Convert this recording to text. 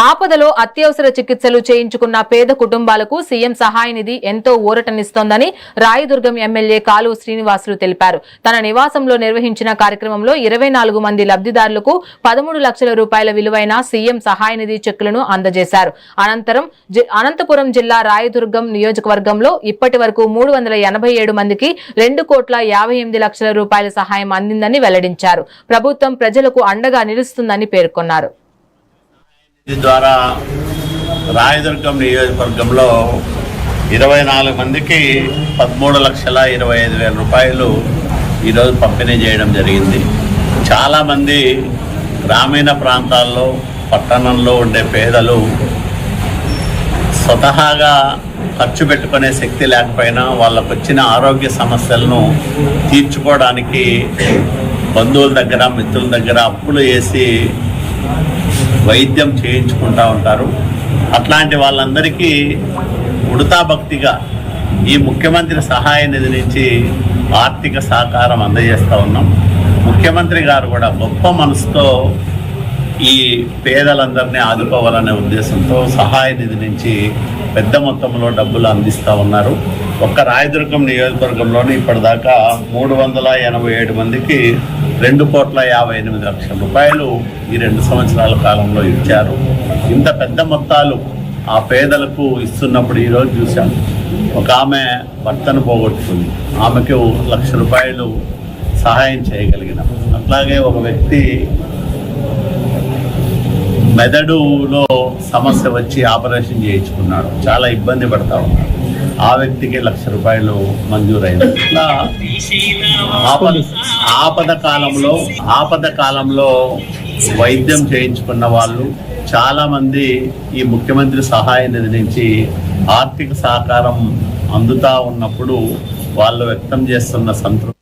ఆపదలో అత్యవసర చికిత్సలు చేయించుకున్న పేద కుటుంబాలకు సీఎం సహాయ నిధి ఎంతో ఊరటనిస్తోందని రాయదుర్గం ఎమ్మెల్యే కాలువ శ్రీనివాసులు తెలిపారు. తన నివాసంలో నిర్వహించిన కార్యక్రమంలో 24 మంది లబ్ధిదారులకు 13 లక్షల రూపాయల విలువైన సీఎం సహాయ నిధి చెక్కులను అందజేశారు. అనంతపురం జిల్లా రాయదుర్గం నియోజకవర్గంలో ఇప్పటి వరకు 387 మందికి 2,58 లక్షల రూపాయల సహాయం అందిందని వెల్లడించారు. ప్రభుత్వం ప్రజలకు అండగా నిలుస్తుందని పేర్కొన్నారు. ద్వారా రాయదుర్గం నియోజకవర్గంలో 24 మందికి 13,25,000 రూపాయలు ఈరోజు పంపిణీ చేయడం జరిగింది. చాలామంది గ్రామీణ ప్రాంతాల్లో పట్టణంలో ఉండే పేదలు స్వతహాగా ఖర్చు పెట్టుకునే శక్తి లేకపోయినా వాళ్ళకు వచ్చిన ఆరోగ్య సమస్యలను తీర్చుకోవడానికి బంధువుల దగ్గర మిత్రుల దగ్గర అప్పులు వేసి వైద్యం చేయించుకుంటూ ఉంటారు. అట్లాంటి వాళ్ళందరికీ ఉడతా భక్తిగా ఈ ముఖ్యమంత్రి సహాయ నిధి నుంచి ఆర్థిక సహకారం అందజేస్తూ ఉన్నాం. ముఖ్యమంత్రి గారు కూడా గొప్ప మనసుతో ఈ పేదలందరినీ ఆదుకోవాలనే ఉద్దేశంతో సహాయ నిధి నుంచి పెద్ద మొత్తంలో డబ్బులు అందిస్తూ ఉన్నారు. ఒక్క రాయదుర్గం నియోజకవర్గంలోని ఇప్పటిదాకా 387 మందికి 2,58 లక్షల రూపాయలు ఈ 2 సంవత్సరాల కాలంలో ఇచ్చారు. ఇంత పెద్ద మొత్తాలు ఆ పేదలకు ఇస్తున్నప్పుడు ఈరోజు చూసాం. ఒక ఆమె భర్తను పోగొట్టుకుంది, ఆమెకు 1 లక్ష రూపాయలు సహాయం చేయగలిగిన. అట్లాగే ఒక వ్యక్తి మెదడులో సమస్య వచ్చి ఆపరేషన్ చేయించుకున్నాడు, చాలా ఇబ్బంది పడతా ఉన్నాడు. ఆ వ్యక్తికి 1 లక్ష రూపాయలు మంజూరైంది. ఇట్లా ఆపద కాలంలో వైద్యం చేయించుకున్న వాళ్ళు చాలామంది ఈ ముఖ్యమంత్రి సహాయ నిధి నుంచి ఆర్థిక సహకారం అందుతా ఉన్నప్పుడు వాళ్ళు వ్యక్తం చేస్తున్న సంతృప్తి